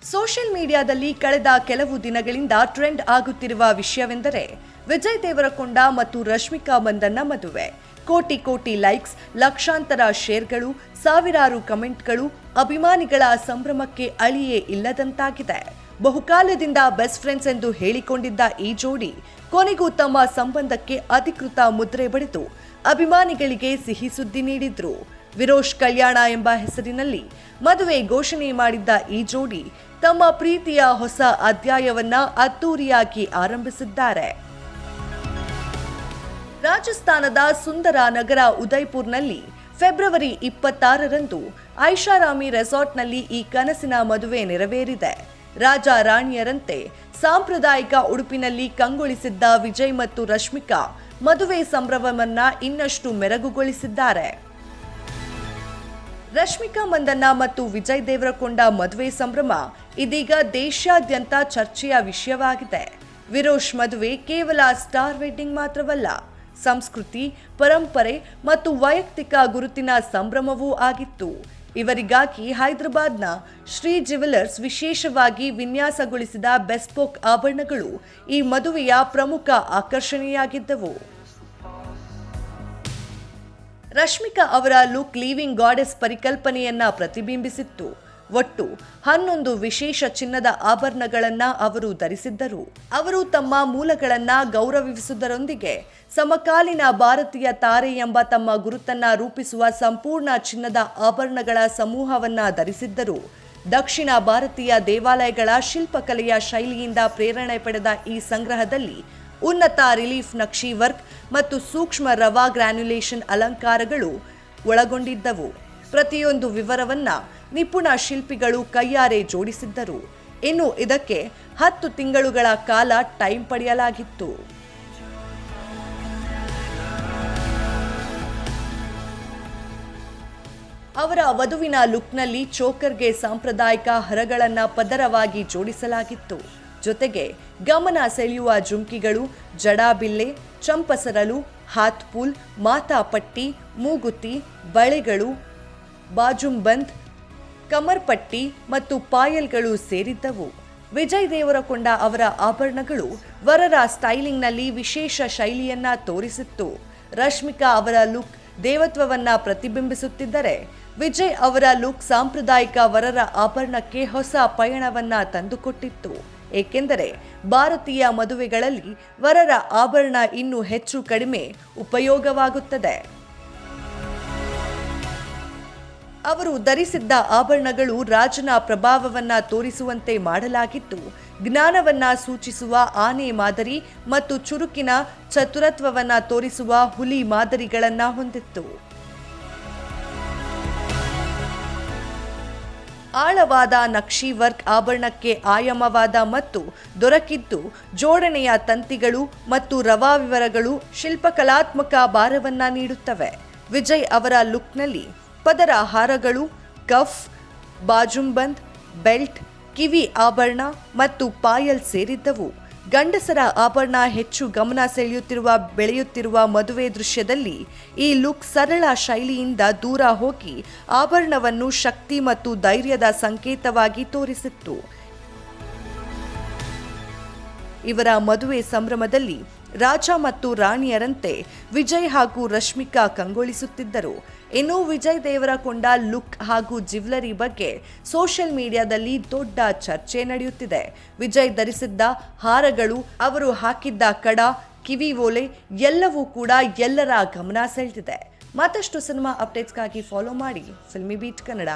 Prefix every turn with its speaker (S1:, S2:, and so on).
S1: Social ಮೀಡಿಯಾದಲ್ಲಿ ಕಳೆದ ಕೆಲವು ದಿನಗಳಿಂದ ಟ್ರೆಂಡ್ ಆಗುತ್ತಿರುವ ವಿಷಯವೆಂದರೆ ವಿಜಯ್ ದೇವರಕೊಂಡ ಮತ್ತು ರಶ್ಮಿಕಾ ಮಂದಣ್ಣ ಮದುವೆ. ಕೋಟಿ ಕೋಟಿ ಲೈಕ್ಸ್, ಲಕ್ಷಾಂತರ ಶೇರ್ಗಳು, ಸಾವಿರಾರು ಕಮೆಂಟ್ಗಳು ಅಭಿಮಾನಿಗಳ ಸಂಭ್ರಮಕ್ಕೆ ಅಳಿಯೇ ಇಲ್ಲದಂತಾಗಿದೆ. ಬಹುಕಾಲದಿಂದ ಬೆಸ್ಟ್ ಫ್ರೆಂಡ್ಸ್ ಎಂದು ಹೇಳಿಕೊಂಡಿದ್ದ ಈ ಜೋಡಿ ಕೊನೆಗೂ ತಮ್ಮ ಸಂಬಂಧಕ್ಕೆ ಅಧಿಕೃತ ಮುದ್ರೆ ಬಡಿದು ಅಭಿಮಾನಿಗಳಿಗೆ ಸಿಹಿ ಸುದ್ದಿ ನೀಡಿದ್ರು. ವಿರೋಶ್ ಕಲ್ಯಾಣ ಎಂಬ ಹೆಸರಿನಲ್ಲಿ ಮದುವೆ ಘೋಷಣೆ ಮಾಡಿದ್ದ ಈ ಜೋಡಿ ತಮ್ಮ ಪ್ರೀತಿಯ ಹೊಸ ಅಧ್ಯಾಯವನ್ನ ಅದ್ದೂರಿಯಾಗಿ ಆರಂಭಿಸಿದ್ದಾರೆ. ರಾಜಸ್ಥಾನದ ಸುಂದರ ನಗರ ಉದಯ್ಪುರ್ನಲ್ಲಿ ಫೆಬ್ರವರಿ 26ರಂದು ಐಷಾರಾಮಿ ರೆಸಾರ್ಟ್ನಲ್ಲಿ ಈ ಕನಸಿನ ಮದುವೆ ನೆರವೇರಿದೆ. ರಾಜ ರಾಣಿಯರಂತೆ ಸಾಂಪ್ರದಾಯಿಕ ಉಡುಪಿನಲ್ಲಿ ಕಂಗೊಳಿಸಿದ್ದ ವಿಜಯ್ ಮತ್ತು ರಶ್ಮಿಕಾ ಮದುವೆ ಸಂಭ್ರಮವನ್ನ ಇನ್ನಷ್ಟು ಮೆರಗುಗೊಳಿಸಿದ್ದಾರೆ. ರಶ್ಮಿಕಾ ಮಂದಣ್ಣ ಮತ್ತು ವಿಜಯ್ ದೇವರಕೊಂಡ ಮದುವೆ ಸಂಭ್ರಮ ಇದೀಗ ದೇಶಾದ್ಯಂತ ಚರ್ಚೆಯ ವಿಷಯವಾಗಿದೆ. ವಿರೋಶ್ ಮದುವೆ ಕೇವಲ ಸ್ಟಾರ್ ವೆಡ್ಡಿಂಗ್ ಮಾತ್ರವಲ್ಲ, ಸಂಸ್ಕೃತಿ, ಪರಂಪರೆ ಮತ್ತು ವೈಯಕ್ತಿಕ ಗುರುತಿನ ಸಂಭ್ರಮವೂ ಆಗಿತ್ತು. ಇವರಿಗಾಗಿ ಹೈದರಾಬಾದ್ನ ಶ್ರೀ ಜ್ಯುವೆಲರ್ಸ್ ವಿಶೇಷವಾಗಿ ವಿನ್ಯಾಸಗೊಳಿಸಿದ ಬೆಸ್ಪೋಕ್ ಆಭರಣಗಳು ಈ ಮದುವೆಯ ಪ್ರಮುಖ ಆಕರ್ಷಣೆಯಾಗಿದ್ದವು. ರಶ್ಮಿಕಾ ಅವರ ಲುಕ್ ಲಿವಿಂಗ್ ಗಾಡೆಸ್ ಪರಿಕಲ್ಪನೆಯನ್ನ ಪ್ರತಿಬಿಂಬಿಸಿತ್ತು. ಒಟ್ಟು 11 ವಿಶೇಷ ಚಿನ್ನದ ಆಭರಣಗಳನ್ನ ಅವರು ಧರಿಸಿದ್ದರು. ಅವರು ತಮ್ಮ ಮೂಲಗಳನ್ನ ಗೌರವಿಸುವುದರೊಂದಿಗೆ ಸಮಕಾಲೀನ ಭಾರತೀಯ ತಾರೆ ಎಂಬ ತಮ್ಮ ಗುರುತನ್ನ ರೂಪಿಸುವ ಸಂಪೂರ್ಣ ಚಿನ್ನದ ಆಭರಣಗಳ ಸಮೂಹವನ್ನ ಧರಿಸಿದ್ದರು. ದಕ್ಷಿಣ ಭಾರತೀಯ ದೇವಾಲಯಗಳ ಶಿಲ್ಪಕಲೆಯ ಶೈಲಿಯಿಂದ ಪ್ರೇರಣೆ ಪಡೆದ ಈ ಸಂಗ್ರಹದಲ್ಲಿ ಉನ್ನತ ರಿಲೀಫ್ ನಕ್ಷಿ ವರ್ಕ್ ಮತ್ತು ಸೂಕ್ಷ್ಮ ರವಾ ಗ್ರ್ಯಾನ್ಯುಲೇಷನ್ ಅಲಂಕಾರಗಳು ಒಳಗೊಂಡಿದ್ದವು. ಪ್ರತಿಯೊಂದು ವಿವರವನ್ನ ನಿಪುಣ ಶಿಲ್ಪಿಗಳು ಕೈಯಾರೆ ಜೋಡಿಸಿದ್ದರು. ಇನ್ನು ಇದಕ್ಕೆ 10 ತಿಂಗಳುಗಳ ಕಾಲ ಟೈಮ್ ಪಡೆಯಲಾಗಿತ್ತು. ಅವರ ವಧುವಿನ ಲುಕ್ನಲ್ಲಿ ಚೋಕರ್ಗೆ ಸಾಂಪ್ರದಾಯಿಕ ಹರಗಳನ್ನ ಪದರವಾಗಿ ಜೋಡಿಸಲಾಗಿತ್ತು. ಜೊತೆಗೆ ಗಮನ ಸೆಳೆಯುವ ಜುಮ್ಕಿಗಳು, ಜಡಾಬಿಲ್ಲೆ, ಚಂಪಸರಲು, ಹಾತ್ಪೂಲ್, ಮಾತಾಪಟ್ಟಿ, ಮೂಗುತಿ, ಬಳೆಗಳು, ಬಾಜುಂಬಂದ್, ಕಮರ್ಪಟ್ಟಿ ಮತ್ತು ಪಾಯಲ್ಗಳು ಸೇರಿದ್ದವು. ವಿಜಯ್ ದೇವರಕೊಂಡ ಅವರ ಆಭರಣಗಳು ವರರ ಸ್ಟೈಲಿಂಗ್ನಲ್ಲಿ ವಿಶೇಷ ಶೈಲಿಯನ್ನ ತೋರಿಸಿತ್ತು. ರಶ್ಮಿಕಾ ಅವರ ಲುಕ್ ದೇವತ್ವವನ್ನ ಪ್ರತಿಬಿಂಬಿಸುತ್ತಿದ್ದರೆ, ವಿಜಯ್ ಅವರ ಲುಕ್ ಸಾಂಪ್ರದಾಯಿಕ ವರರ ಆಭರಣಕ್ಕೆ ಹೊಸ ಪಯಣವನ್ನ ತಂದುಕೊಟ್ಟಿತ್ತು. ಏಕೆಂದರೆ ಭಾರತೀಯ ಮದುವೆಗಳಲ್ಲಿ ವರರ ಆಭರಣ ಇನ್ನೂ ಹೆಚ್ಚು ಕಡಿಮೆ ಉಪಯೋಗವಾಗುತ್ತದೆ. ಅವರು ಧರಿಸಿದ್ದ ಆಭರಣಗಳು ರಾಜನ ಪ್ರಭಾವವನ್ನ ತೋರಿಸುವಂತೆ ಮಾಡಲಾಗಿತ್ತು. ಜ್ಞಾನವನ್ನ ಸೂಚಿಸುವ ಆನೆ ಮಾದರಿ ಮತ್ತು ಚುರುಕಿನ ಚತುರತ್ವವನ್ನ ತೋರಿಸುವ ಹುಲಿ ಮಾದರಿಗಳನ್ನ ಹೊಂದಿತ್ತು. ಆಳವಾದ ನಕ್ಷಿ ವರ್ಕ್ ಆಭರಣಕ್ಕೆ ಆಯಾಮವಾದ ಮತ್ತು ದೊರಕಿದ್ದು ಜೋಡಣೆಯ ತಂತಿಗಳು ಮತ್ತು ರವಾ ವಿವರಗಳು ಶಿಲ್ಪಕಲಾತ್ಮಕ ಭಾರವನ್ನ ನೀಡುತ್ತವೆ. ವಿಜಯ್ ಅವರ ಲುಕ್ನಲ್ಲಿ ಪದರ ಹಾರಗಳು, ಕಫ್, ಬಾಜುಂಬಂದ್, ಬೆಲ್ಟ್, ಕಿವಿ ಆಭರಣ ಮತ್ತು ಪಾಯಲ್ ಸೇರಿದ್ದವು. ಗಂಡಸರ ಆಭರಣ ಹೆಚ್ಚು ಗಮನ ಸೆಳೆಯುತ್ತಿರುವ ಬೆಳೆಯುತ್ತಿರುವ ಮದುವೆ ದೃಶ್ಯದಲ್ಲಿ ಈ ಲುಕ್ ಸರಳ ಶೈಲಿಯಿಂದ ದೂರ ಹೋಗಿ ಆಭರಣವನ್ನು ಶಕ್ತಿ ಮತ್ತು ಧೈರ್ಯದ ಸಂಕೇತವಾಗಿ ತೋರಿಸಿತ್ತು. ಇವರ ಮದುವೆ ಸಂಭ್ರಮದಲ್ಲಿ ರಾಜ ಮತ್ತು ರಾಣಿಯರಂತೆ ವಿಜಯ್ ಹಾಗೂ ರಶ್ಮಿಕಾ ಕಂಗೊಳಿಸುತ್ತಿದ್ದರು. ಇನ್ನು ವಿಜಯ್ ದೇವರಕೊಂಡ ಲುಕ್ ಹಾಗೂ ಜ್ಯುವೆಲರಿ ಬಗ್ಗೆ ಸೋಷಿಯಲ್ ಮೀಡಿಯಾದಲ್ಲಿ ದೊಡ್ಡ ಚರ್ಚೆ ನಡೆಯುತ್ತಿದೆ. ವಿಜಯ್ ಧರಿಸಿದ್ದ ಹಾರಗಳು, ಅವರು ಹಾಕಿದ್ದ ಕಡ, ಕಿವಿ ಓಲೆ ಎಲ್ಲವೂ ಕೂಡ ಎಲ್ಲರ ಗಮನ ಸೆಳೆದಿದೆ. ಮತ್ತಷ್ಟು ಸಿನಿಮಾ ಅಪ್ಡೇಟ್ಸ್ಗಾಗಿ ಫಾಲೋ ಮಾಡಿ ಫಿಲ್ಮಿ ಬೀಟ್ ಕನ್ನಡ.